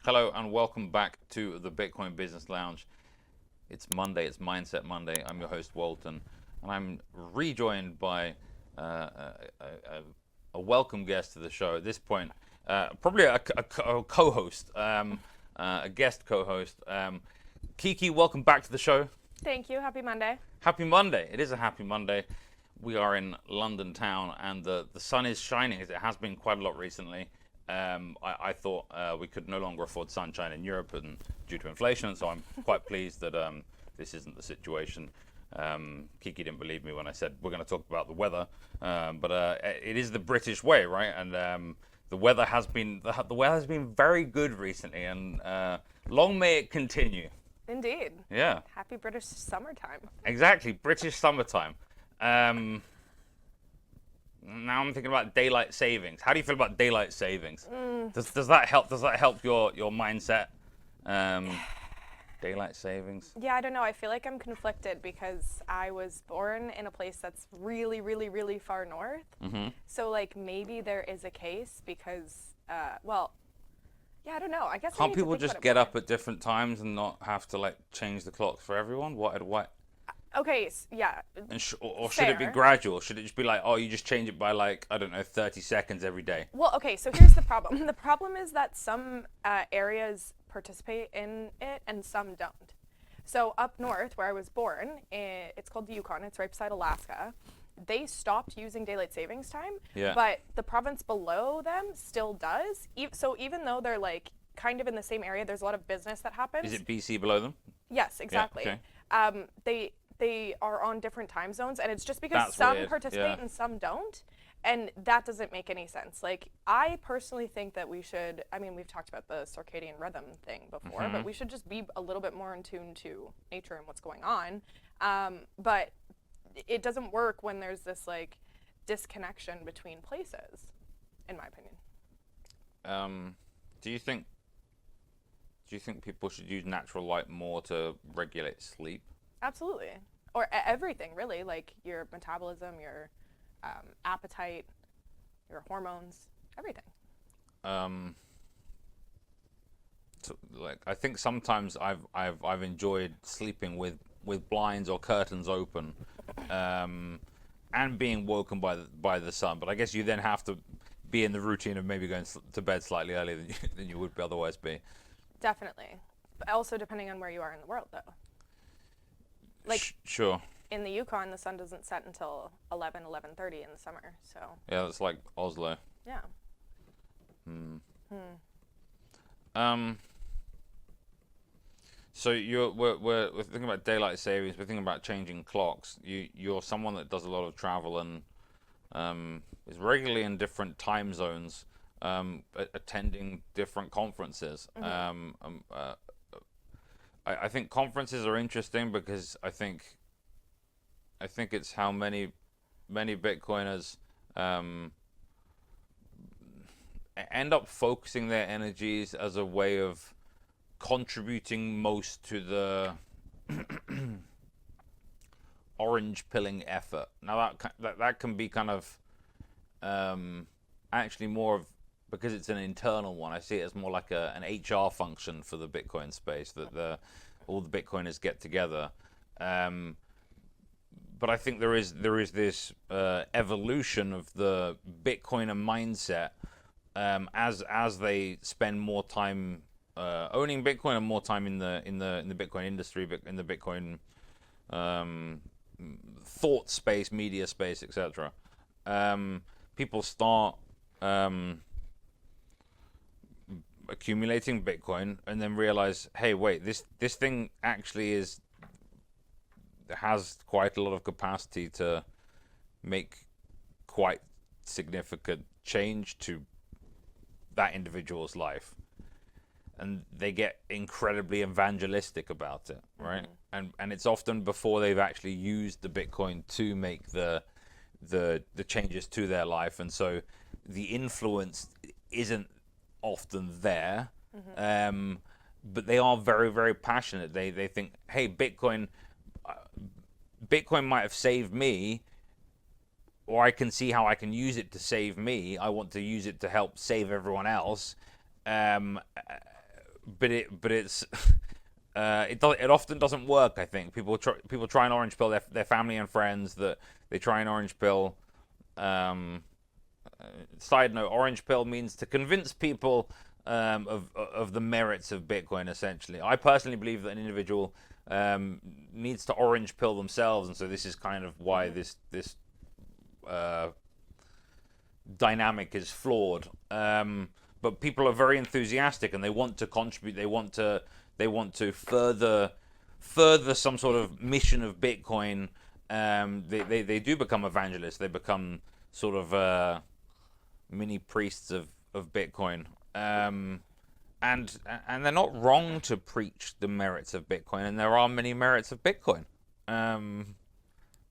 Hello and welcome back to the Bitcoin Business Lounge. It's Monday, it's Mindset Monday. I'm your host, Walton, and I'm rejoined by a welcome guest to the show. At this point, probably a co-host, a guest co-host. Kiki, welcome back to the show. Thank you. Happy Monday. Happy Monday. It is a happy Monday. We are in London town, and the sun is shining, as it has been quite a lot recently. I thought we could no longer afford sunshine in Europe and due to inflation, so I'm quite pleased that this isn't the situation. Kiki didn't believe me when I said we're going to talk about the weather, but it is the British way, right? And the weather has been very good recently, and long may it continue. Indeed. Yeah. Happy British summertime. Exactly, British summertime. Now I'm thinking about daylight savings. How do you feel about daylight savings? Does that help? Does that help your mindset? Daylight savings. Yeah, I don't know. I feel like I'm conflicted because I was born in a place that's really, really, really far north. Mm-hmm. So like maybe there is a case because, well, yeah, I don't know. I guess I Can't need to people think just about it get more. up at different times and not have to like change the clocks for everyone? What? Okay, yeah. And or should it be Fair. gradual? Should it just be like, oh, you just change it by like, I don't know, 30 seconds every day? Well, okay, so here's the problem. The problem is that some areas participate in it and some don't. So up north, where I was born, it's called the Yukon. It's right beside Alaska. They stopped using daylight savings time, Yeah. but the province below them still does. So even though they're like kind of in the same area, there's a lot of business that happens. Is it BC below them? Yes, exactly. okay. They are on different time zones, and it's just because That's some weird, participate yeah. and some don't, and that doesn't make any sense. Like, I personally think that we should, I mean, we've talked about the circadian rhythm thing before, Mm-hmm. but we should just be a little bit more in tune to nature and what's going on. But it doesn't work when there's this like disconnection between places, in my opinion. Do you think people should use natural light more to regulate sleep? Absolutely. Or everything, really, like your metabolism, your appetite, your hormones, everything. So, like, I think sometimes I've enjoyed sleeping with blinds or curtains open, and being woken by the sun. But I guess you then have to be in the routine of maybe going to bed slightly earlier than you would otherwise be. Definitely. But also depending on where you are in the world, though. Like, Sure. in the Yukon, the sun doesn't set until 11:30 in the summer. So, Yeah, that's like Oslo. yeah. So we're thinking about daylight savings. We're thinking about changing clocks. You're someone that does a lot of travel and is regularly in different time zones, attending different conferences. I think conferences are interesting because I think it's how many Bitcoiners end up focusing their energies as a way of contributing most to the orange pilling effort. Now that can be kind of actually more of, because it's an internal one, I see it as more like an HR function for the Bitcoin space, that all the Bitcoiners get together. But I think there is this evolution of the Bitcoiner mindset as they spend more time owning Bitcoin and more time in the Bitcoin industry, in the Bitcoin thought space, media space, etc. People start accumulating Bitcoin and then realize, hey, wait, this thing actually has quite a lot of capacity to make quite significant change to that individual's life, and they get incredibly evangelistic about it, right? And it's often before they've actually used the Bitcoin to make the changes to their life, and so the influence isn't often there. But they are very, very passionate. They think, hey, Bitcoin might have saved me, or I can see how I can use it to save me. I want to use it to help save everyone else. it's it often doesn't work. I think people try and orange pill their family and friends, that they try and orange pill. Um, Side note: orange pill means to convince people of the merits of Bitcoin. Essentially, I personally believe that an individual needs to orange pill themselves, and so this is kind of why this dynamic is flawed. But people are very enthusiastic and they want to contribute. They want to further some sort of mission of Bitcoin. They do become evangelists. They become sort of mini priests of Bitcoin. And they're not wrong to preach the merits of Bitcoin, and there are many merits of Bitcoin.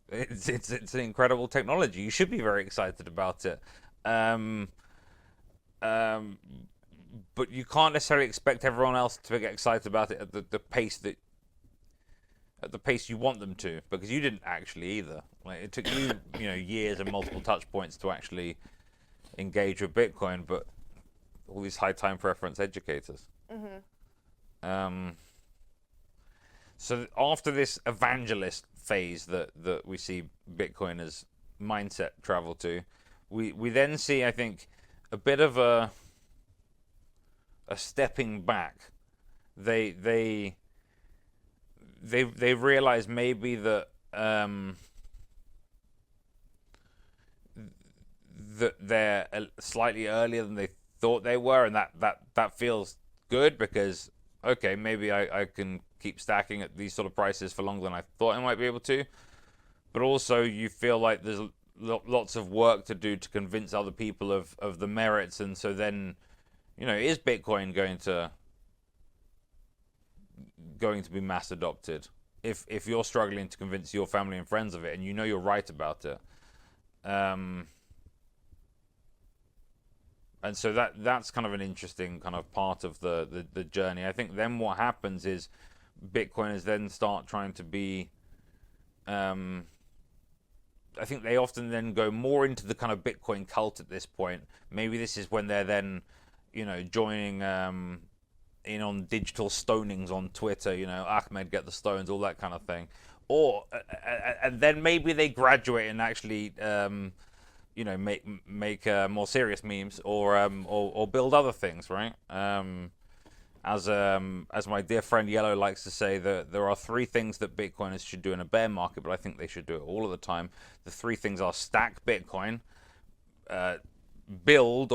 It's an incredible technology. You should be very excited about it. But you can't necessarily expect everyone else to get excited about it at the pace you want them to, because you didn't actually either. Like, it took you years and multiple touch points to actually engage with Bitcoin, but all these high time preference educators. So after this evangelist phase that we see Bitcoiners mindset travel to, we then see, I think, a bit of a stepping back. They realize maybe that that they're slightly earlier than they thought they were, and that feels good, because okay, maybe I can keep stacking at these sort of prices for longer than I thought I might be able to. But also you feel like there's lots of work to do to convince other people of the merits, and so then, is Bitcoin going to be mass adopted? If you're struggling to convince your family and friends of it, and you're right about it, and so that's kind of an interesting kind of part of the journey. I think then what happens is Bitcoiners then start trying to be, I think they often then go more into the kind of Bitcoin cult at this point. Maybe this is when they're then, joining in on digital stonings on Twitter, Ahmed get the stones, all that kind of thing. Or, and then maybe they graduate and actually, make more serious memes, or build other things, right? As my dear friend Yellow likes to say, that there are three things that Bitcoiners should do in a bear market, but I think they should do it all of the time. The three things are stack Bitcoin, build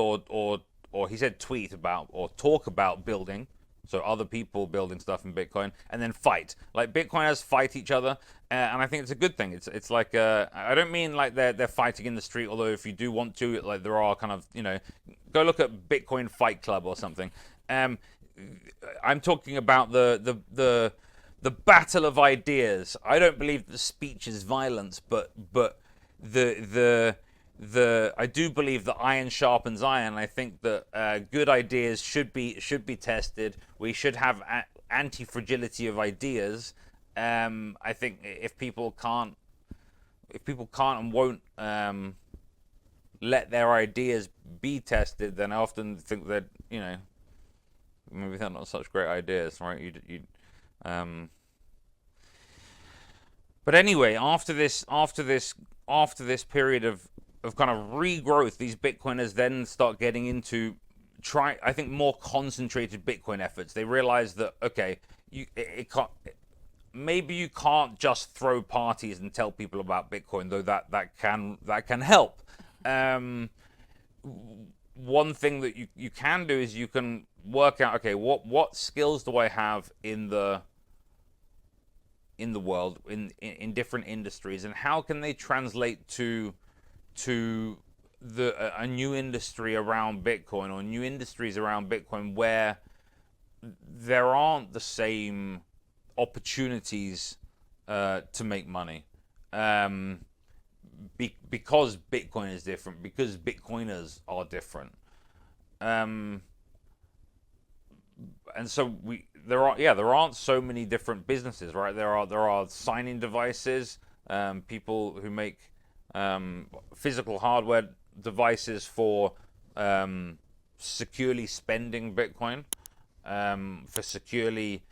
or he said tweet about or talk about building, so other people building stuff in Bitcoin, and then fight. Like, Bitcoiners fight each other, and I think it's a good thing. It's like, I don't mean like they're fighting in the street, although if you do want to, like, there are kind of, go look at Bitcoin Fight Club or something. I'm talking about the battle of ideas. I don't believe that speech is violence, but the I do believe that iron sharpens iron. I think that good ideas should be tested. We should have anti-fragility of ideas. I think if people can't and won't let their ideas be tested, then I often think that maybe they're not such great ideas, right? But anyway, after this period of kind of regrowth, these Bitcoiners then start getting into I think more concentrated Bitcoin efforts. They realize that, okay, maybe you can't just throw parties and tell people about Bitcoin, though that can help. One thing that you can do is you can work out, okay, what skills do I have in the world, in different industries, and how can they translate to a new industry around Bitcoin, or new industries around Bitcoin where there aren't the same opportunities to make money, because Bitcoin is different, because Bitcoiners are different. And so there aren't so many different businesses, right? There are signing devices, people who make physical hardware devices for securely spending Bitcoin. for securely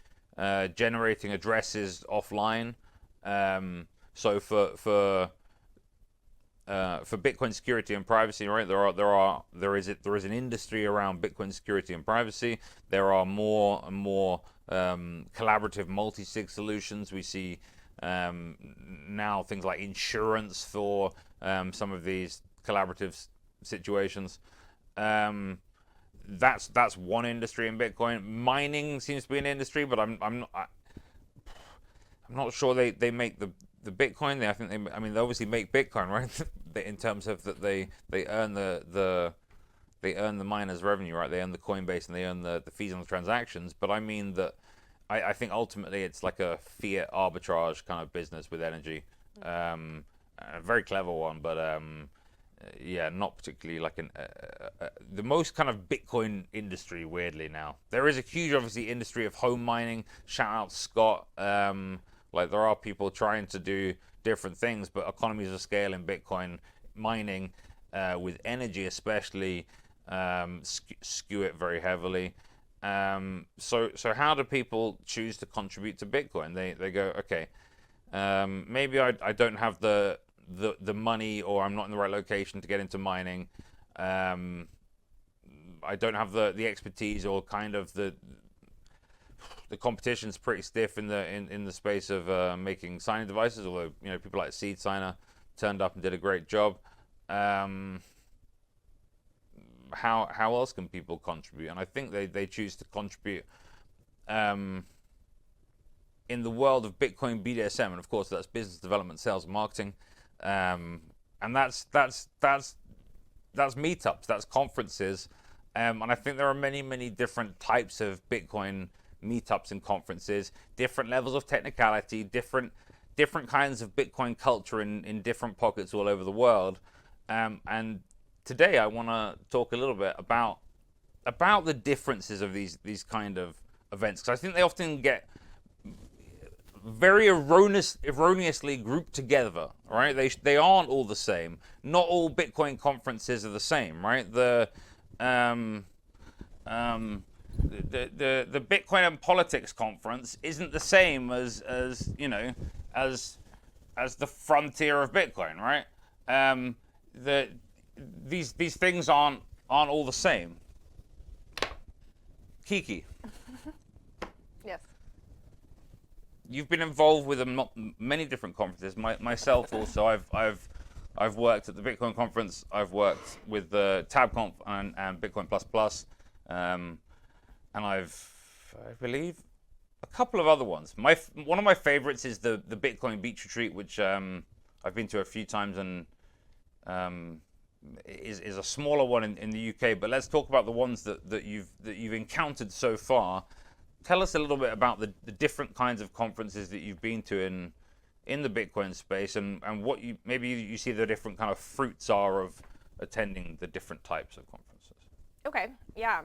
generating addresses offline. So for Bitcoin security and privacy, right? There is an industry around Bitcoin security and privacy. There are more and more collaborative multi-sig solutions. We see now things like insurance for some of these collaborative situations. That's one industry in Bitcoin. Mining seems to be an industry, but I'm not sure they make the Bitcoin. I think they obviously make Bitcoin, right? In terms of that they earn the miners' revenue, right? They earn the Coinbase and they earn the fees on the transactions. But I mean that I think ultimately it's like a fiat arbitrage kind of business with energy. A very clever one, but yeah, not particularly like the most kind of Bitcoin industry, weirdly now. There is a huge, obviously, industry of home mining. Shout out Scott. Like there are people trying to do different things, but economies of scale in Bitcoin mining with energy especially skew it very heavily. So how do people choose to contribute to Bitcoin? They go, okay, maybe I don't have the money, or I'm not in the right location to get into mining. I don't have the expertise, or kind of the competition's pretty stiff in the space of making signing devices. Although people like Seed Signer turned up and did a great job. How else can people contribute? And I think they choose to contribute in the world of Bitcoin BDSM, and of course that's business development, sales, and marketing. And that's meetups, that's conferences, and I think there are many different types of Bitcoin meetups and conferences, different levels of technicality, different kinds of Bitcoin culture in different pockets all over the world. And today I want to talk a little bit about the differences of these kind of events, because I think they often get very erroneously grouped together, right? They aren't all the same. Not all Bitcoin conferences are the same, right? The Bitcoin and Politics conference isn't the same as the frontier of Bitcoin, right? These things aren't all the same. Kiki. Yes. You've been involved with many different conferences. Myself also. I've worked at the Bitcoin conference. I've worked with the TabConf and Bitcoin Plus Plus, and I believe a couple of other ones. One of my favorites is the Bitcoin Beach Retreat, which I've been to a few times, and is a smaller one in the UK. But let's talk about the ones that you've encountered so far. Tell us a little bit about the different kinds of conferences that you've been to in the Bitcoin space, and what maybe you see the different kind of fruits are of attending the different types of conferences. Okay. Yeah.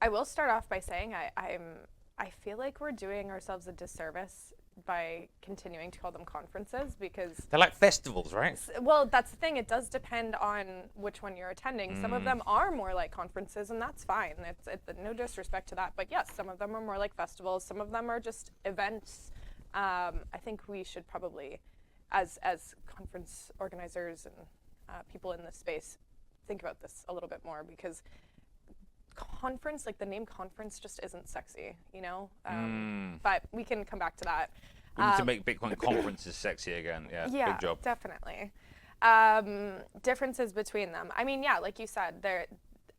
I will start off by saying I feel like we're doing ourselves a disservice by continuing to call them conferences, because They're like festivals, right? well, that's the thing. It does depend on which one you're attending. Some of them are more like conferences, and that's fine. It's no disrespect to that, but yes, some of them are more like festivals. Some of them are just events. I think we should probably, as conference organizers and people in this space, think about this a little bit more, because conference, like the name conference, just isn't sexy, but we can come back to that. We need to make Bitcoin conferences sexy again. Yeah, good job. Definitely. Differences between them. I mean, yeah, like you said,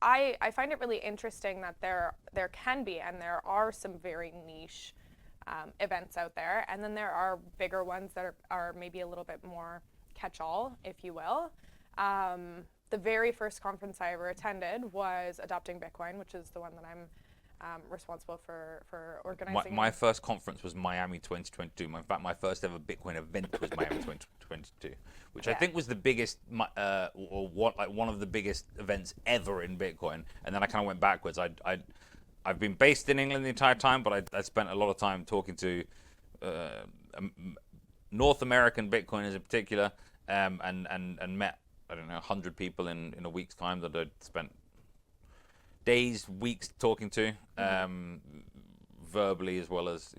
I find it really interesting that there can be, and there are some very niche events out there, and then there are bigger ones that are maybe a little bit more catch-all, if you will. The very first conference I ever attended was Adopting Bitcoin, which is the one that I'm responsible for organizing. My first conference was Miami 2022. In fact, my first ever Bitcoin event was Miami 2022, which I think was the biggest, one of the biggest events ever in Bitcoin. And then I kind of went backwards. I've been based in England the entire time, but I spent a lot of time talking to North American Bitcoiners in particular, and met, I don't know, 100 people in a week's time that I'd spent days, weeks talking to, verbally as well as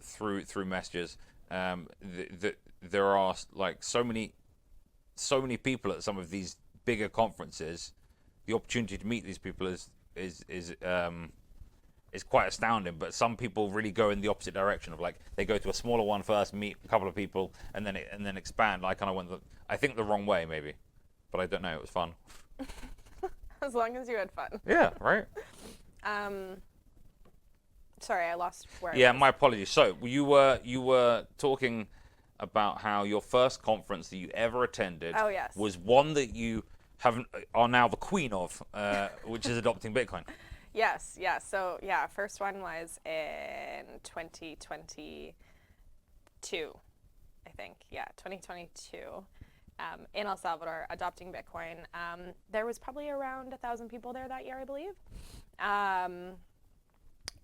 through messages. There are like so many people at some of these bigger conferences. The opportunity to meet these people is quite astounding. But some people really go in the opposite direction of like they go to a smaller one first, meet a couple of people, and then expand. I kind of went I think the wrong way maybe, but I don't know. It was fun. As long as you had fun. Yeah. Right. Sorry, I lost where. Yeah, my apologies. So you were talking about how your first conference that you ever attended was one that you are now the queen of, which is adopting Bitcoin. Yes, yeah. So yeah, first one was in 2022, I think. Yeah, 2022, in El Salvador, adopting Bitcoin. There was probably around 1,000 people there that year, I believe.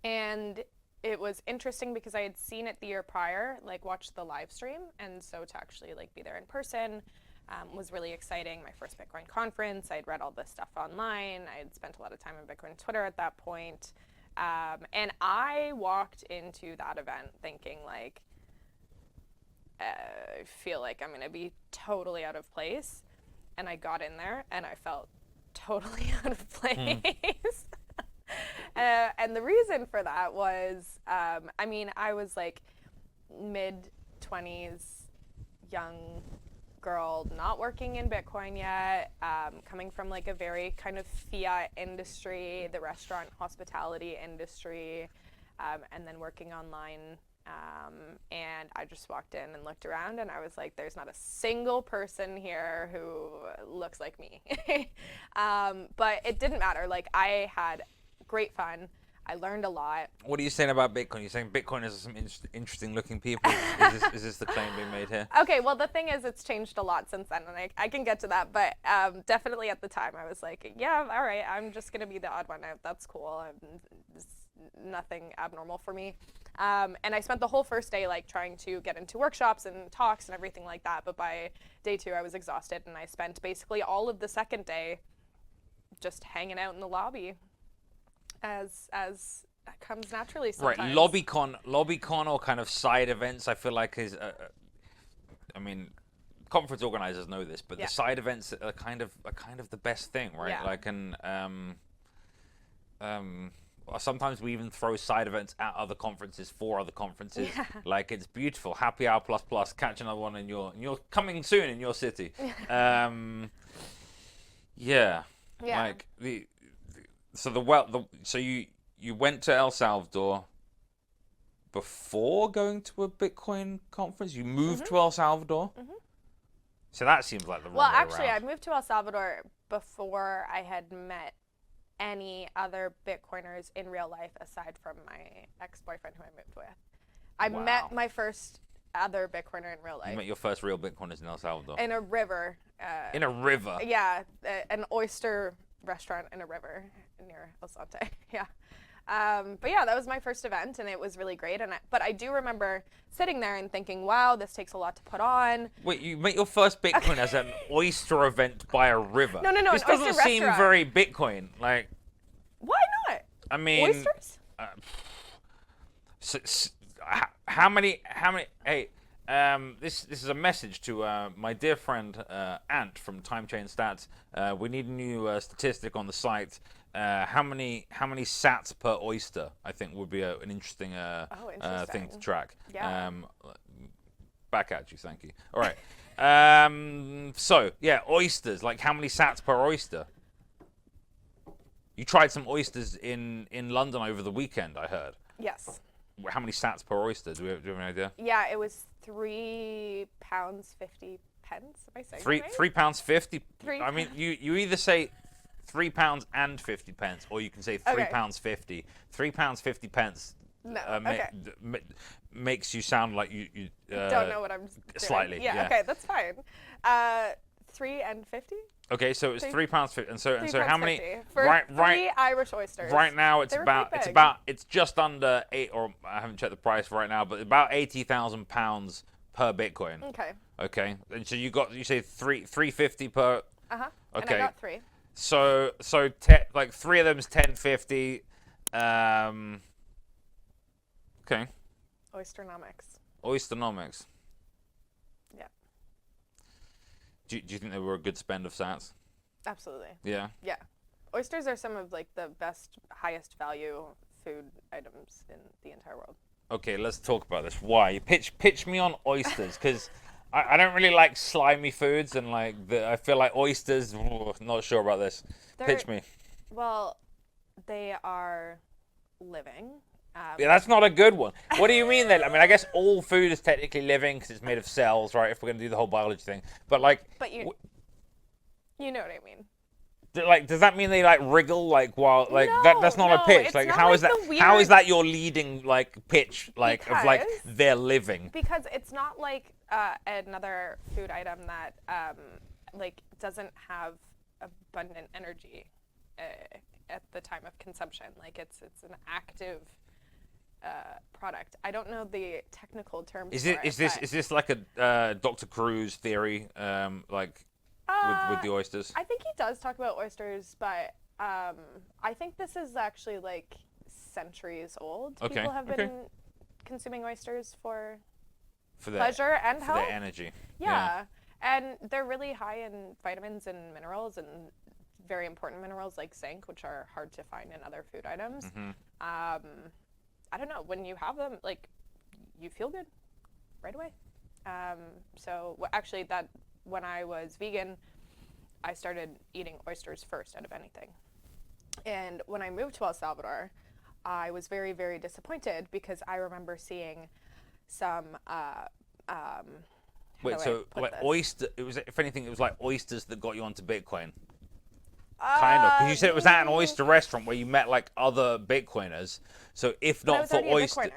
And it was interesting because I had seen it the year prior, like watched the live stream, and so to actually like be there in person was really exciting. My first Bitcoin conference. I'd read all this stuff online. I had spent a lot of time on Bitcoin Twitter at that point. And I walked into that event thinking like, I feel like I'm going to be totally out of place. And I got in there and I felt totally out of place. And the reason for that was, I mean, I was like mid-20s, young girl, not working in Bitcoin yet, coming from like a very kind of fiat industry, the restaurant hospitality industry, and then working online. And I just walked in and looked around and I was like, there's not a single person here who looks like me. But it didn't matter. Like I had great fun. I learned a lot. What are you saying about Bitcoin? You're saying Bitcoin has some interesting looking people? Is this the claim being made here? Okay, well the thing is it's changed a lot since then, and I can get to that, but definitely at the time I was like, yeah, all right, I'm just going to be the odd one out. That's cool. It's nothing abnormal for me. And I spent the whole first day like trying to get into workshops and talks and everything like that, but by day 2 I was exhausted, and I spent basically all of the second day just hanging out in the lobby. As comes naturally sometimes. Right, LobbyCon or kind of side events, I feel like is, I mean, conference organizers know this, but the side events are kind of the best thing, right? Yeah. Like, sometimes we even throw side events at other conferences for other conferences. Yeah. Like it's beautiful. Happy Hour plus, catch another one in your coming soon in your city. Yeah. Like so you went to El Salvador before going to a Bitcoin conference? You moved to El Salvador? So that seems like the wrong way Well, actually, around. I moved to El Salvador before I had met any other Bitcoiners in real life aside from my ex-boyfriend who I moved with. I met my first other Bitcoiner in real life. You met your first real Bitcoiners in El Salvador? In a river. In a river? Yeah, an oyster restaurant in a river near El Sante. Yeah. But yeah, that was my first event, and it was really great. But I do remember sitting there and thinking, wow, this takes a lot to put on. Wait, you met your first Bitcoin as an oyster event by a river? No, This an oyster doesn't seem restaurant. very Bitcoin. Like, Why not? I mean, Oysters? How many? Hey, this is a message to my dear friend Ant from Time Chain Stats. We need a new statistic on the site. How many sats per oyster? I think would be an interesting thing to track. Yeah. Back at you, thank you. All right. So yeah, oysters. Like how many sats per oyster? You tried some oysters in London over the weekend, I heard. Yes. How many sats per oyster? Do we have an idea? Yeah, it was £3.50. Am I saying that right? £3.50. Three- I mean, you either say £3.50, or you can say £3.50. £3.50. No. Okay. Makes you sound like you don't know what I'm doing. slightly. Yeah. Okay, that's fine. $3.50. Okay, so it's £3.50, and so how many? For right, three Irish oysters. Right now it's They were quite big. it's just under I haven't checked the price right now, but about £80,000 per Bitcoin. Okay. Okay, and so you say $350 per. And Okay. I got 3. like three of them's 1050. Okay. Oysternomics. Oysternomics. Yeah. Do you think they were a good spend of sats? Absolutely. Yeah. Yeah. Oysters are some of like the best, highest value food items in the entire world. Okay, let's talk about this. Why? Pitch me on oysters, because I don't really like slimy foods, and like I feel like oysters. Not sure about this. Pitch me. Well, they are living. Yeah, that's not a good one. What do you mean then? I mean, I guess all food is technically living because it's made of cells, right? If we're gonna do the whole biology thing, but like, you know what I mean. Like, does that mean they like wriggle like while like that's not a pitch? Like, how is that? How is that your leading like pitch like of like they're living? Because it's not like another food item that like doesn't have abundant energy at the time of consumption. Like it's an active product. I don't know the technical terms. Is this like a Dr. Cruz theory? Like. With the oysters? I think he does talk about oysters, but I think this is actually like centuries old. Okay. People have been consuming oysters for their pleasure and health. For their energy. Yeah. And they're really high in vitamins and minerals and very important minerals like zinc, which are hard to find in other food items. Mm-hmm. I don't know, when you have them, like, you feel good right away. Actually, when I was vegan, I started eating oysters first out of anything. And when I moved to El Salvador, I was very, very disappointed because I remember seeing some. Wait, so like oyster? It was, if anything, it was like oysters that got you onto Bitcoin. Kind of, because you said it was at an oyster restaurant where you met like other Bitcoiners. So if not for oyster.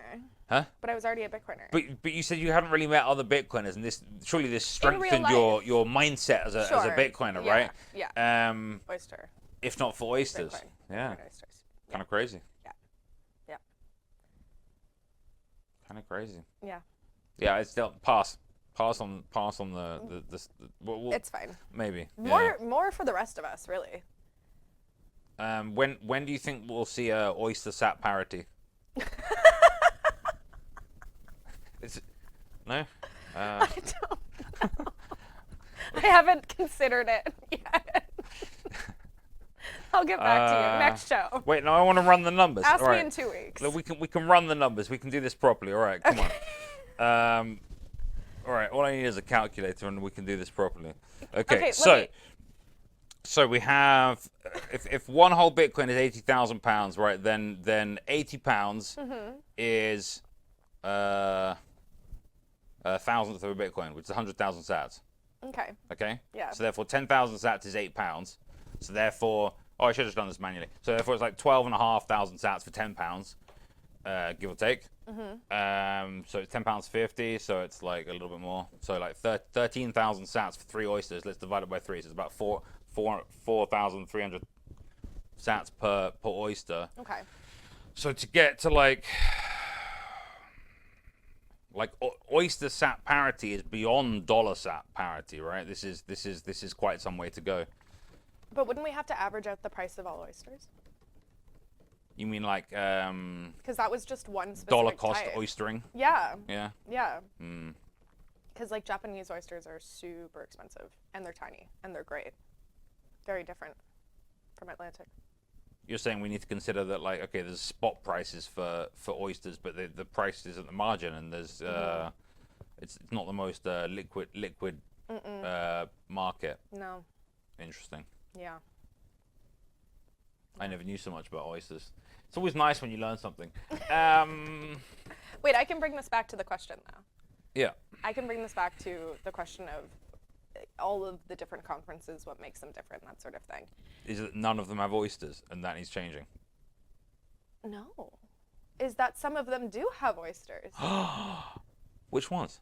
Huh? But I was already a Bitcoiner. But you said you haven't really met other Bitcoiners, and this strengthened your mindset as a Bitcoiner, right? Yeah. Oyster. If not for oysters, Bitcoin. yeah. Oysters. Kind of crazy. Yeah. Yeah. Kind of crazy. Yeah. Yeah, it's still pass on the it's fine. Maybe. More for the rest of us, really. When do you think we'll see a oyster sat parity? No? I don't know. I haven't considered it yet. I'll get back to you next show. Wait, no, I want to run the numbers. Ask me in 2 weeks. We can run the numbers. We can do this properly. All right, come on. All right, all I need is a calculator, and we can do this properly. Okay, so we have if one whole Bitcoin is £80,000, right? Then £80 is a thousandth of a Bitcoin, which is 100,000 sats. Okay. Okay. Yeah. So therefore, 10,000 sats is £8. So therefore, I should have done this manually. So therefore, it's like 12,500 sats for £10, give or take. So it's £10.50. So it's like a little bit more. So like 13,000 sats for 3 oysters. Let's divide it by 3. So it's about 4,300 sats per oyster. Okay. So to get to like oyster sat parity is beyond dollar sat parity, right? This is quite some way to go. But wouldn't we have to average out the price of all oysters? You mean like because that was just one specific dollar cost type. oystering? Yeah. Yeah. Yeah. Because like Japanese oysters are super expensive, and they're tiny, and they're great. Very different from Atlantic. You're saying we need to consider that, like, okay, there's spot prices for oysters, but the price is at the margin, and there's it's not the most liquid market. No. Interesting. Yeah. I never knew so much about oysters. It's always nice when you learn something. Wait, I can bring this back to the question now. Yeah. I can bring this back to the question of all of the different conferences, what makes them different, that sort of thing. Is it none of them have oysters, and that needs changing? No. Is that some of them do have oysters. Which ones?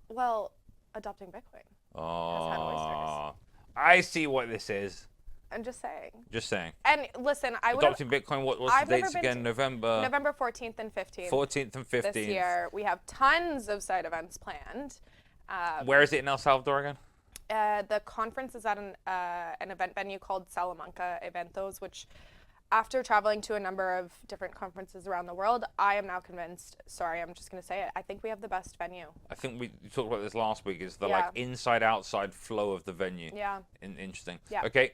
Well, Adopting Bitcoin has had oysters. I see what this is. I'm just saying. Just saying. And listen, Adopting Bitcoin, what's the dates again? November 14th and 15th. 14th and 15th. This year. We have tons of side events planned. Where is it in El Salvador again? The conference is at an event venue called Salamanca Eventos, which, after traveling to a number of different conferences around the world, I am now convinced, sorry, I'm just going to say it, I think we have the best venue. I think we talked about this last week. Is the Yeah. like inside-outside flow of the venue? Yeah. Interesting. Yeah. Okay.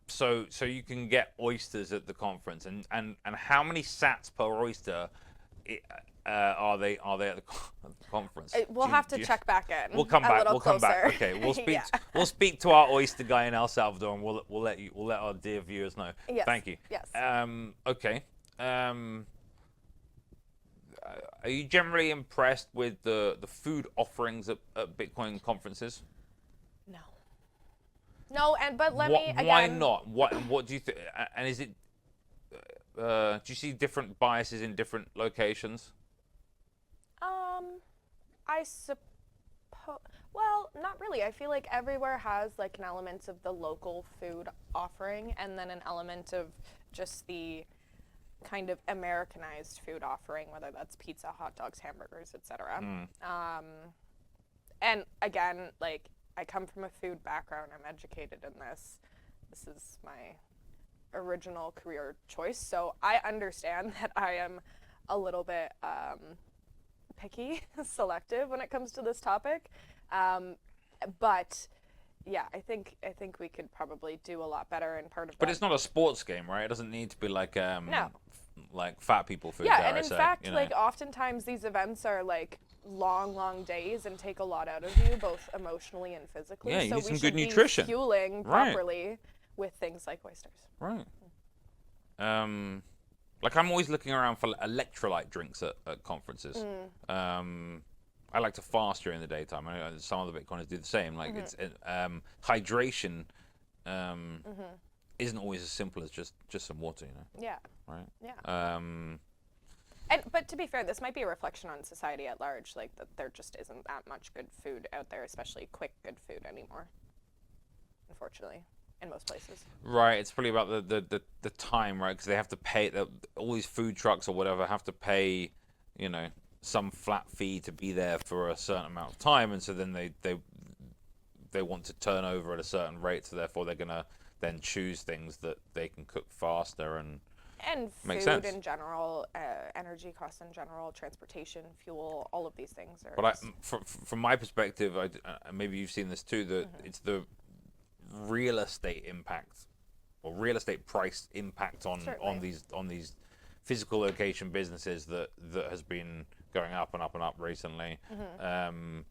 So you can get oysters at the conference, and how many sats per oyster are they at the conference? We'll have to check back in. We'll come back. We'll come back. Closer. Okay. We'll speak. Yeah. We'll speak to our oyster guy in El Salvador, and we'll let our dear viewers know. Yes. Thank you. Yes. Okay. Are you generally impressed with the food offerings at Bitcoin conferences? No. No, but let me again. Why not? What do you think? And is it? Do you see different biases in different locations? I suppose. Well, not really. I feel like everywhere has like an element of the local food offering, and then an element of just the kind of Americanized food offering, whether that's pizza, hot dogs, hamburgers, etc. And again, like, I come from a food background. I'm educated in this. This is my original career choice, so I understand that I am a little bit picky, selective when it comes to this topic. But yeah, I think we could probably do a lot better, and part of But that. it's not a sports game, right? It doesn't need to be like No. like fat people food. Yeah, dare and I in say, fact, you know? like, oftentimes these events are like long days and take a lot out of you, both emotionally and physically. Yeah, you so need we some should good be nutrition. fueling Right. properly with things like oysters. Right. Like, I'm always looking around for electrolyte drinks at conferences. I like to fast during the daytime. I know some of the Bitcoiners do the same. Like, it's hydration isn't always as simple as just some water, you know. Yeah. Right. Yeah. But to be fair, this might be a reflection on society at large, like that there just isn't that much good food out there, especially quick good food anymore. Unfortunately, in most places. Right, it's probably about the time, right? Because they have to pay all these food trucks or whatever have to pay, you know, some flat fee to be there for a certain amount of time, and so then they want to turn over at a certain rate, so therefore they're gonna then choose things that they can cook faster and makes food sense. in general, energy costs in general, transportation, fuel, all of these things are. But from my perspective, maybe you've seen this too, that it's the real estate impact or real estate price impact on these physical location businesses that has been going up and up and up recently. And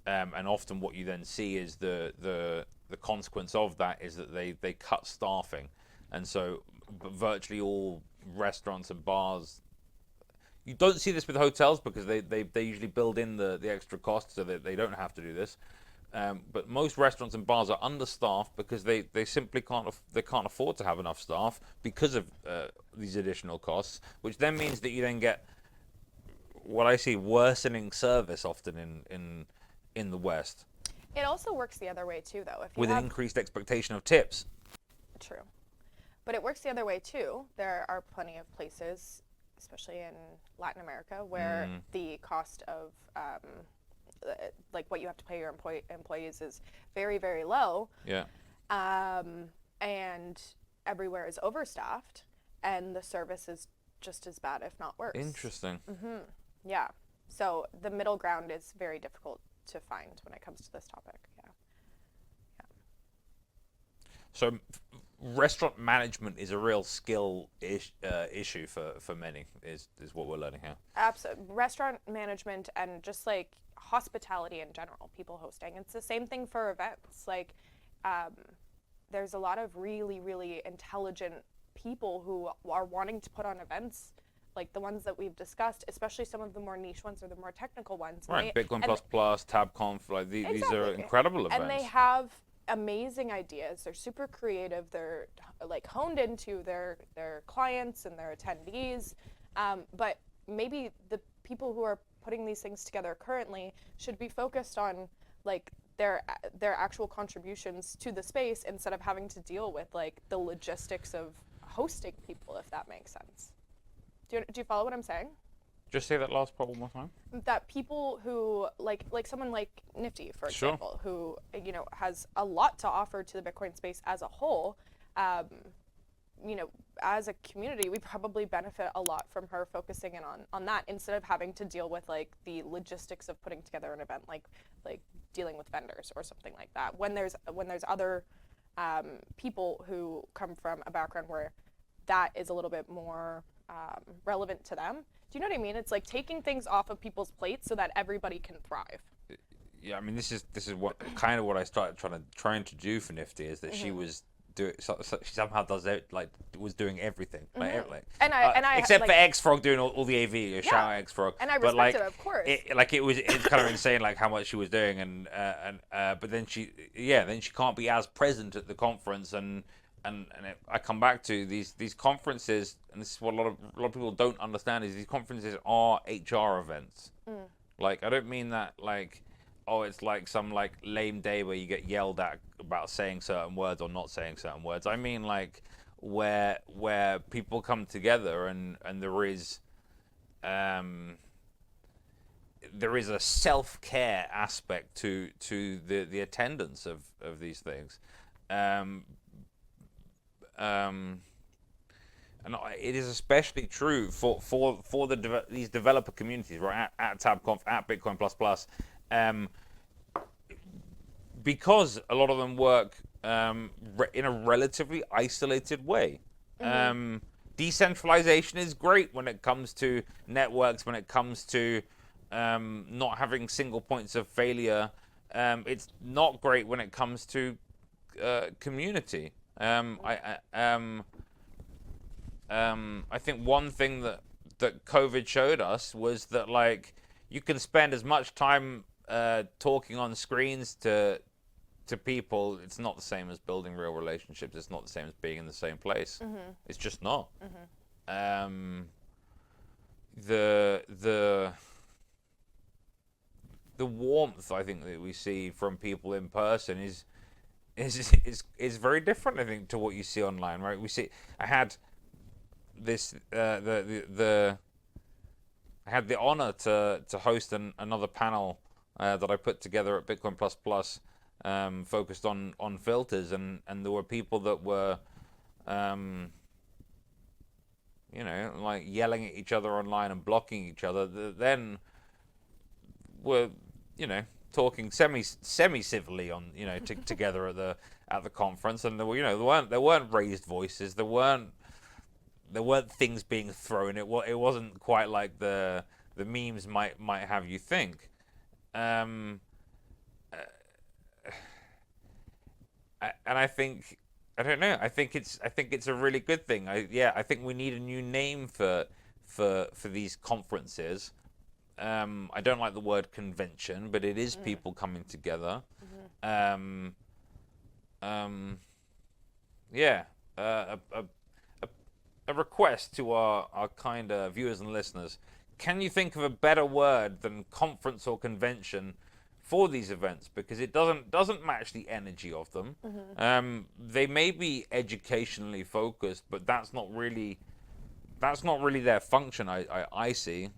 often what you then see is the consequence of that is that they cut staffing, and so virtually all restaurants and bars. You don't see this with hotels because they usually build in the extra cost so that they don't have to do this. But most restaurants and bars are understaffed because they simply can't afford to have enough staff because of these additional costs, which then means that you then get what I see worsening service often in the West. It also works the other way too, though. If you with an increased expectation of tips. True. But it works the other way too. There are plenty of places, especially in Latin America, where the cost of like what you have to pay your employees is very, very low. Yeah. And everywhere is overstaffed, and the service is just as bad, if not worse. Interesting. Yeah. So the middle ground is very difficult to find when it comes to this topic. Yeah. So restaurant management is a real skill issue for many, is what we're learning here. Absolutely. Restaurant management and just like hospitality in general, people hosting. It's the same thing for events. Like, there's a lot of really, really intelligent people who are wanting to put on events, like the ones that we've discussed, especially some of the more niche ones or the more technical ones. Right, Bitcoin Plus, TabConf, like these are incredible events. And they have amazing ideas. They're super creative. They're like honed into their clients and their attendees. But maybe the people who are putting these things together currently should be focused on like their actual contributions to the space instead of having to deal with like the logistics of hosting people, if that makes sense. Do you follow what I'm saying? Just say that last part one more time. That people who like someone like Nifty, for Sure. example, who has a lot to offer to the Bitcoin space as a whole. Um, as a community, we probably benefit a lot from her focusing in on that instead of having to deal with like the logistics of putting together an event, like dealing with vendors or something like that. When there's other people who come from a background where that is a little bit more relevant to them. Do you know what I mean? It's like taking things off of people's plates so that everybody can thrive. Yeah, I mean, this is what kind of what I started trying to do for Nifty is that she was she somehow does it, like was doing everything, And I except like, for X Frog doing all the AV. Shout out X Frog. And I but respect like, it, of course. It's kind of insane like how much she was doing, and but then she can't be as present at the conference, and I come back to these conferences, and this is what a lot of people don't understand is these conferences are HR events. Like, I don't mean that like, oh, it's like some like lame day where you get yelled at about saying certain words or not saying certain words. I mean like where people come together and there is a self-care aspect to the attendance of these things. And it is especially true for these developer communities, right? At TabConf, at Bitcoin Plus Plus, because a lot of them work in a relatively isolated way. Decentralization is great when it comes to networks, when it comes to not having single points of failure. It's not great when it comes to community. I think one thing that COVID showed us was that like you can spend as much time talking on screens to people. It's not the same as building real relationships. It's not the same as being in the same place. It's just not. The warmth I think that we see from people in person is very different, I think, to what you see online, right? I had this I had the honor to host another panel that I put together at Bitcoin Plus Plus, focused on filters, and there were people that were like yelling at each other online and blocking each other, that then were talking semi civilly on together at the conference, and there weren't raised voices, there weren't things being thrown. It wasn't quite like the memes might have you think. And I think, I don't know. I think it's a really good thing. I think we need a new name for these conferences. I don't like the word convention, but it is people coming together. A request to our kind of viewers and listeners: can you think of a better word than conference or convention for these events? Because it doesn't match the energy of them. They may be educationally focused, but that's not really their function. I see.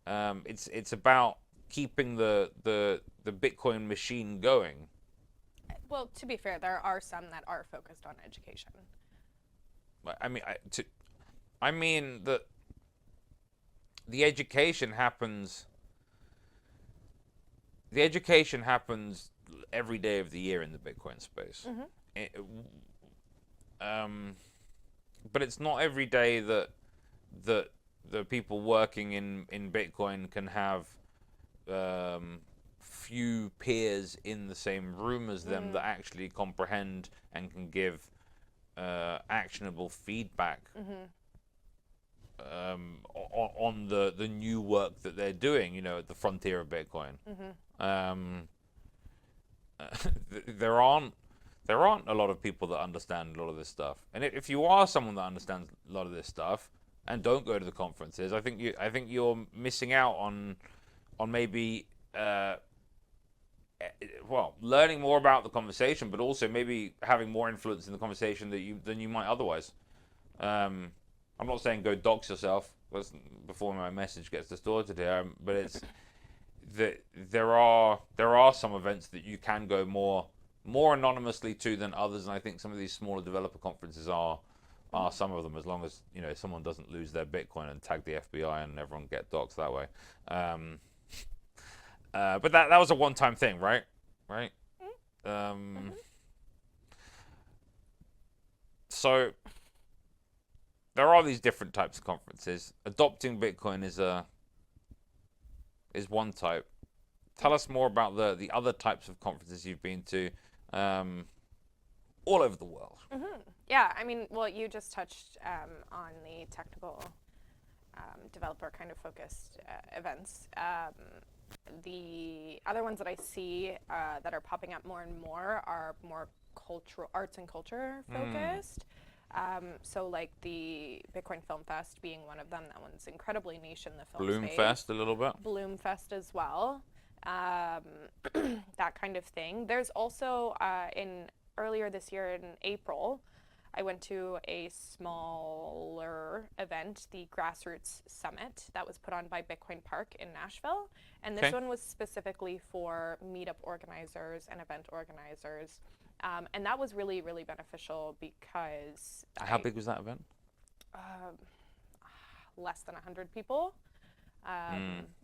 It's about keeping the Bitcoin machine going. Well, to be fair, there are some that are focused on education. I mean that the education happens. The education happens every day of the year in the Bitcoin space. But it's not every day that the people working in Bitcoin can have few peers in the same room as them that actually comprehend and can give actionable feedback on the new work that they're doing, at the frontier of Bitcoin. There aren't a lot of people that understand a lot of this stuff. And if you are someone that understands a lot of this stuff and don't go to the conferences, I think you're missing out on maybe learning more about the conversation, but also maybe having more influence in the conversation than you might otherwise. I'm not saying go dox yourself before my message gets distorted here, but it's that there are some events that you can go more anonymously to than others, and I think some of these smaller developer conferences are some of them, as long as someone doesn't lose their Bitcoin and tag the FBI and everyone get doxxed that way. But that was a one-time thing, right? So there are these different types of conferences. Adopting Bitcoin is one type. Tell us more about the other types of conferences you've been to all over the world. Yeah, I mean, well, you just touched on the technical developer kind of focused events. The other ones that I see that are popping up more and more are more cultural, arts and culture focused. So like the Bitcoin Film Fest being one of them. That one's incredibly niche in the film space. Bloomfest a little bit. Bloomfest as well. That kind of thing. There's also earlier this year in April, I went to a smaller event, the Grassroots Summit, that was put on by Bitcoin Park in Nashville. And this one was specifically for meetup organizers and event organizers. And that was really, really beneficial because... How big was that event? Less than 100 people.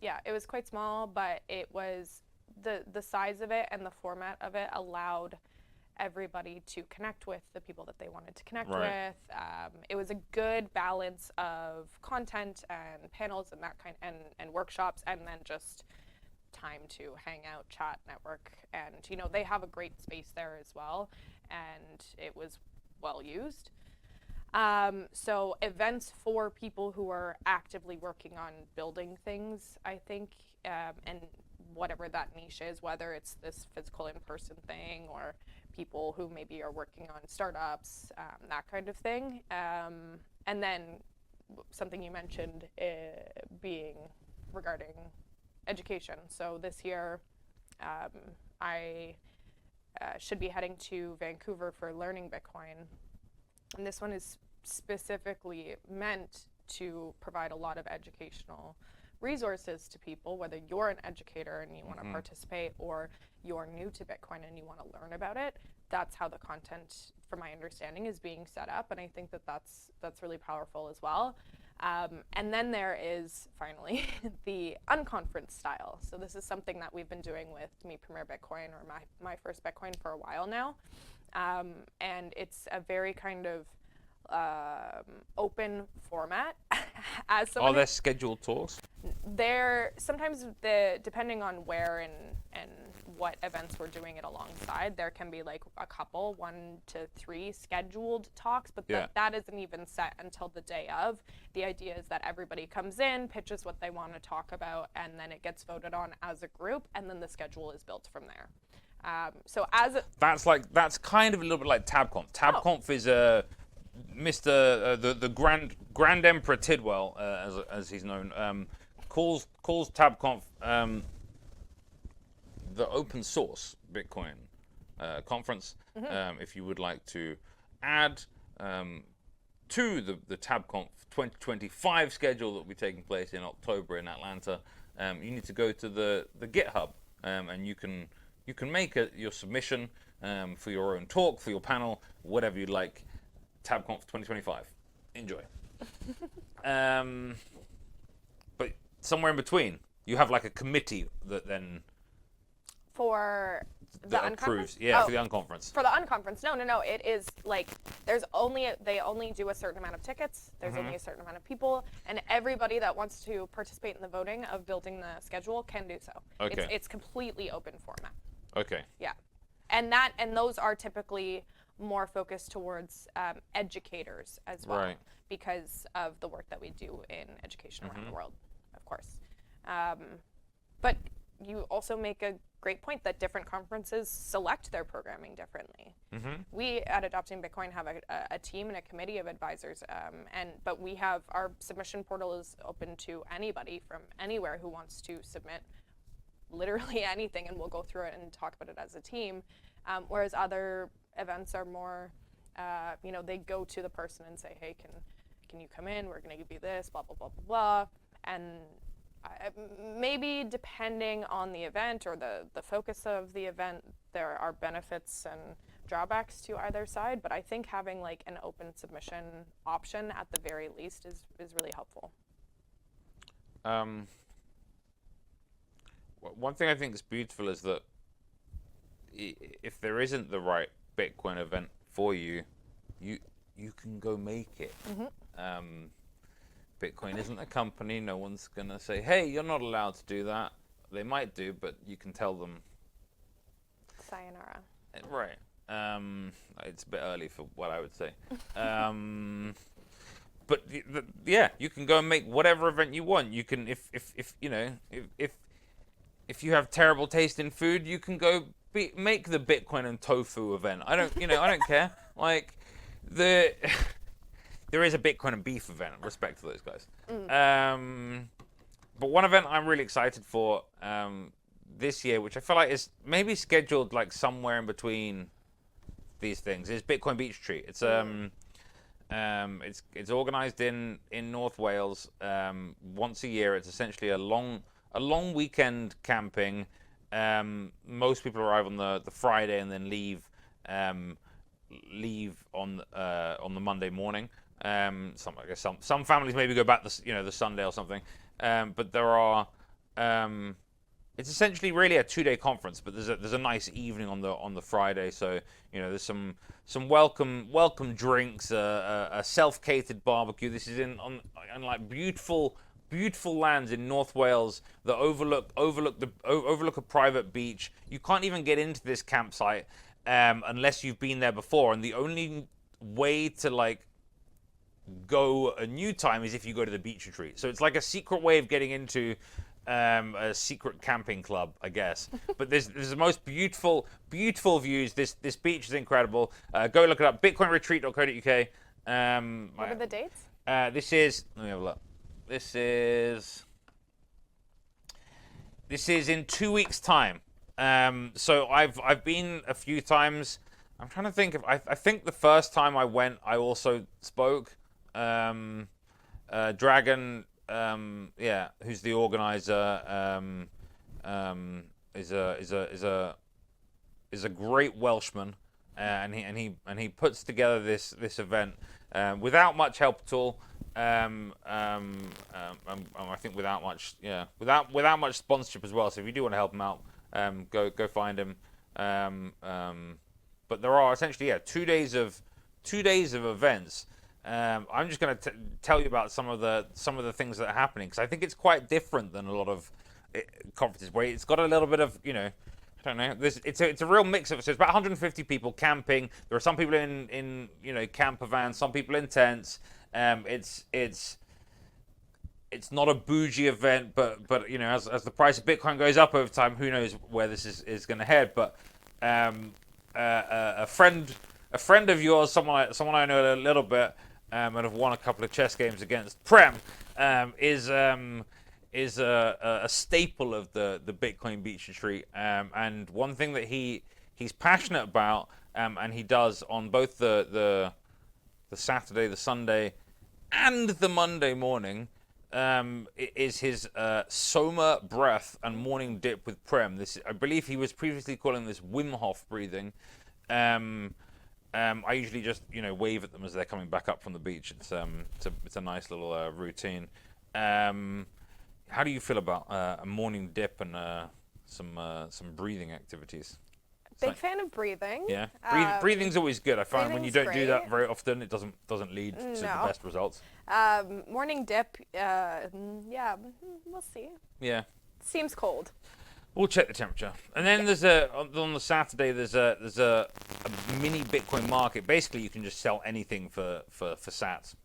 Yeah, it was quite small, but it was the size of it and the format of it allowed everybody to connect with the people that they wanted to connect with. It was a good balance of content and panels and that kind and workshops, and then just time to hang out, chat, network, and they have a great space there as well, and it was well used. So events for people who are actively working on building things, I think, and whatever that niche is, whether it's this physical in-person thing or people who maybe are working on startups, that kind of thing. And then something you mentioned being regarding education. So this year, I should be heading to Vancouver for Learning Bitcoin. And this one is specifically meant to provide a lot of educational resources to people, whether you're an educator and you want to participate or you're new to Bitcoin and you want to learn about it. That's how the content, from my understanding, is being set up. And I think that that's really powerful as well. And then there is, finally, the unconference style. So this is something that we've been doing with Me Premier Bitcoin, or my First Bitcoin, for a while now. And it's a very kind of open format. As someone, are there scheduled talks? There sometimes, depending on where and what events we're doing it alongside, there can be like a couple, 1 to 3 scheduled talks, but that isn't even set until the day of. The idea is that everybody comes in, pitches what they want to talk about, and then it gets voted on as a group, and then the schedule is built from there. So that's kind of a little bit like TabConf. TabConf is Mr. The Grand Emperor Tidwell, as he's known, calls TabConf the open source Bitcoin conference. If you would like to add to the TabConf 2025 schedule that will be taking place in October in Atlanta, you need to go to the GitHub, and you can make your submission for your own talk, for your panel, whatever you'd like. TabConf 2025. Enjoy. But somewhere in between, you have like a committee that then... For the unconference? For the unconference. For the unconference. No. It is like, they only do a certain amount of tickets. There's only a certain amount of people, and everybody that wants to participate in the voting of building the schedule can do so. Okay. It's completely open format. Okay. Yeah. And those are typically more focused towards educators as well, because of the work that we do in education around the world, of course. But you also make a great point that different conferences select their programming differently. We at Adopting Bitcoin have a team and a committee of advisors, but we have our submission portal is open to anybody from anywhere who wants to submit literally anything, and we'll go through it and talk about it as a team. Whereas other events are more, they go to the person and say, hey, can you come in? We're going to give you this, blah, blah, blah, blah, blah. And maybe depending on the event or the focus of the event, there are benefits and drawbacks to either side. But I think having like an open submission option at the very least is really helpful. One thing I think is beautiful is that if there isn't the right Bitcoin event for you, you can go make it. Bitcoin isn't a company. No one's gonna say, "Hey, you're not allowed to do that." They might do, but you can tell them. Sayonara. Right. It's a bit early for what I would say. But yeah, you can go and make whatever event you want. You can, if you know, if you have terrible taste in food, you can go make the Bitcoin and tofu event. I don't care. Like there is a Bitcoin and beef event. Respect to those guys. But one event I'm really excited for this year, which I feel like is maybe scheduled like somewhere in between these things, is Bitcoin Beach Treat. It's organized in North Wales once a year. It's essentially a long weekend camping. Most people arrive on the Friday and then leave on the Monday morning. Some families maybe go back the Sunday or something. But there are it's essentially really a 2-day conference, but there's a nice evening on the Friday. So there's some welcome drinks, a self-catered barbecue. This is on like beautiful lands in North Wales that overlook a private beach. You can't even get into this campsite unless you've been there before, and the only way to like go a new time is if you go to the beach retreat. So it's like a secret way of getting into a secret camping club, I guess. But there's the most beautiful views. This beach is incredible. Go look it up. bitcoinretreat.co.uk. What are the dates? This is, let me have a look. This is in 2 weeks' time. So I've been a few times. I'm trying to think of. I think the first time I went, I also spoke. Dragon, who's the organizer, is a great Welshman, and he puts together this event without much help at all. I think without much sponsorship as well. So if you do want to help him out, go find him. But there are essentially 2 days of events. I'm just going to tell you about some of the things that are happening, because I think it's quite different than a lot of conferences where it's got a little bit of I don't know. It's a real mix of. So it's about 150 people camping. There are some people in camper vans, some people in tents. It's not a bougie event, but as the price of Bitcoin goes up over time, who knows where this is going to head. But a friend of yours, someone I know a little bit, and have won a couple of chess games against Prem, is a staple of the Bitcoin Beach Retreat. And one thing that he's passionate about, and he does on both the Saturday, the Sunday, and the Monday morning, is his Soma breath and morning dip with Prem. This, I believe, he was previously calling this Wim Hof breathing. I usually just wave at them as they're coming back up from the beach. It's a nice little routine. How do you feel about a morning dip and some breathing activities? Big fan of breathing. Yeah, breathing's always good. I find when you don't do that very often, it doesn't lead to the best results. Morning dip, we'll see. Yeah. Seems cold. We'll check the temperature, and then there's on the Saturday there's a mini Bitcoin market. Basically, you can just sell anything for Sats.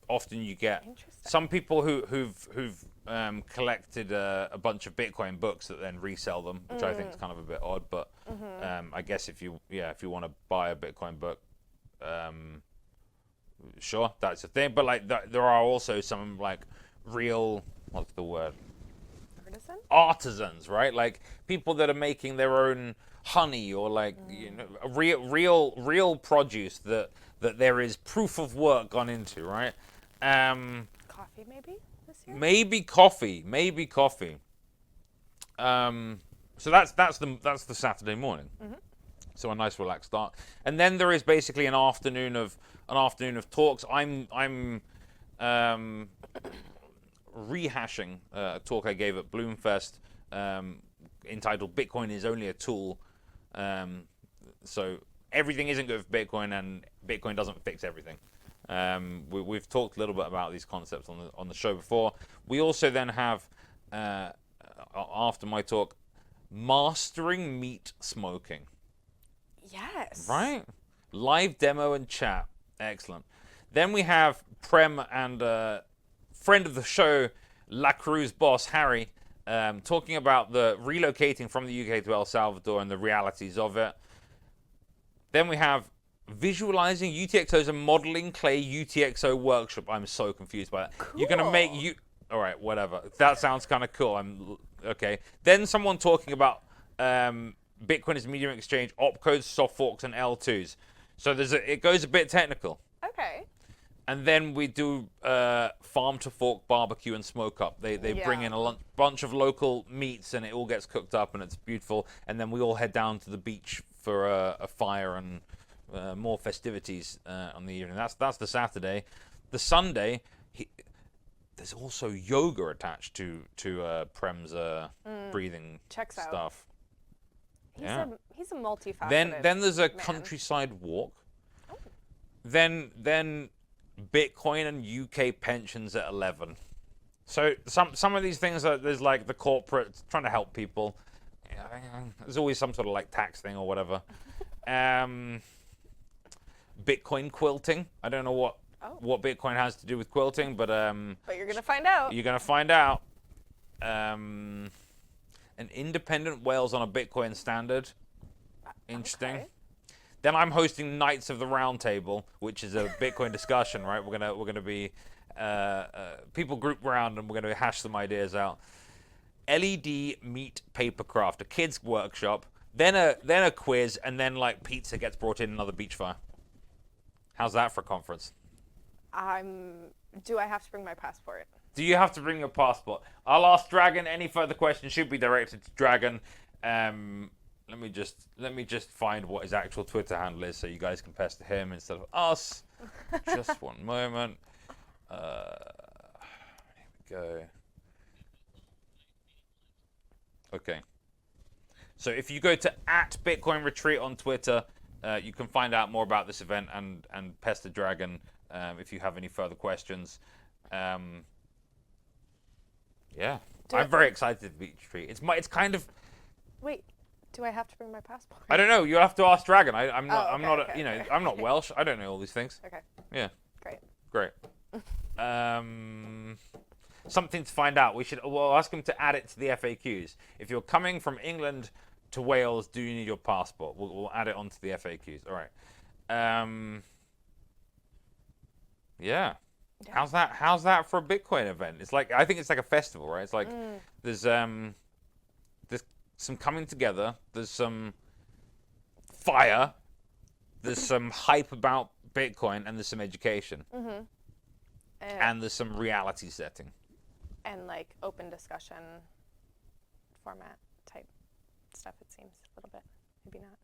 Often you get some people who've collected a bunch of Bitcoin books that then resell them, which I think is kind of a bit odd. But I guess if you want to buy a Bitcoin book, sure, that's a thing. But like there are also some like real, what's the word? Artisans, right? Like people that are making their own honey, or like real produce that that there is proof of work gone into, right? Coffee maybe this year? Maybe coffee. So that's the Saturday morning. So a nice relaxed start, and then there is basically an afternoon of talks. I'm rehashing a talk I gave at Bloomfest entitled "Bitcoin is only a tool." So everything isn't good for Bitcoin, and Bitcoin doesn't fix everything. We've talked a little bit about these concepts on the show before. We also then have after my talk, mastering meat smoking. Yes. Right? Live demo and chat. Excellent. Then we have Prem and friend of the show, La Cruz boss, Harry, talking about the relocating from the UK to El Salvador and the realities of it. Then we have visualizing UTXOs and modeling clay UTXO workshop. I'm so confused by that. Cool. You're going to make you... All right, whatever. That sounds kind of cool. Okay. Then someone talking about Bitcoin as a medium exchange, opcodes, soft forks, and L2s. So it goes a bit technical. Okay. And then we do farm to fork, barbecue, and smoke up. They bring in a bunch of local meats, and it all gets cooked up, and it's beautiful. And then we all head down to the beach for a fire and more festivities on the evening. That's the Saturday. The Sunday, there's also yoga attached to Prem's breathing Checks out. stuff. He's a multifaceted Then there's a man. countryside walk. Oh. Then Bitcoin and UK pensions at 11. So some of these things there's like the corporate trying to help people. There's always some sort of like tax thing or whatever. Bitcoin quilting. I don't know what Bitcoin has to do with quilting, but you're gonna find out. You're gonna find out. An independent Wales on a Bitcoin standard. Interesting. Okay. Then I'm hosting Knights of the Round Table, which is a Bitcoin discussion, right? We're gonna be people group around and we're gonna hash some ideas out. LED meat paper craft, a kids workshop, then a quiz, and then like pizza gets brought in, another beach fire. How's that for a conference? Do I have to bring my passport? Do you have to bring your passport? I'll ask Dragon. Any further questions should be directed to Dragon. Let me just find what his actual Twitter handle is so you guys can pester him instead of us. Just one moment. Here we go. Okay. So if you go to @BitcoinRetreat on Twitter, you can find out more about this event and pester Dragon if you have any further questions. Yeah, I'm very excited to be Retreat. It's kind of. Wait, do I have to bring my passport? I don't know. You have to ask Dragon. I'm not. Oh, I'm not. okay, okay. I'm not Welsh. I don't know all these things. Okay. Yeah. Great. Something to find out. We'll ask him to add it to the FAQs. If you're coming from England to Wales, do you need your passport? We'll add it onto the FAQs. All right. Yeah. How's that for a Bitcoin event? It's like, I think it's like a festival, right? It's like there's some coming together, there's some fire, there's some hype about Bitcoin, and there's some education. Mm-hmm. And there's some reality setting. And like open discussion format type stuff, it seems a little bit. Maybe not.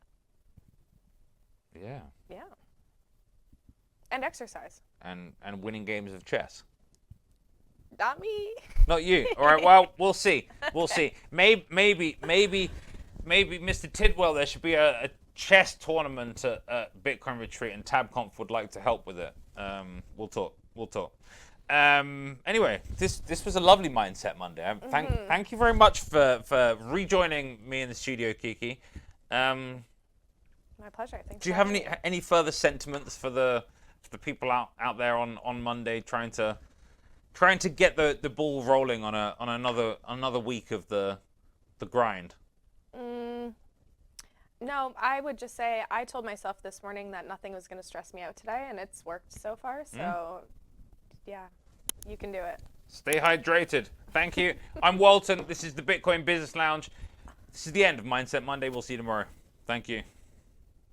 Yeah. Yeah. And exercise. And winning games of chess. Not me. Not you. All right. Well, we'll see. We'll see. Maybe Mr. Tidwell, there should be a chess tournament at Bitcoin Retreat, and TabConf would like to help with it. We'll talk. Anyway, this was a lovely Mindset Monday. Thank you very much for rejoining me in the studio, Kiki. My pleasure. Thanks. Do you have any further sentiments for the people out there on Monday trying to get the ball rolling on another week of the grind? No, I would just say I told myself this morning that nothing was going to stress me out today, and it's worked so far. So, yeah, you can do it. Stay hydrated. Thank you. I'm Walton. This is the Bitcoin Business Lounge. This is the end of Mindset Monday. We'll see you tomorrow. Thank you.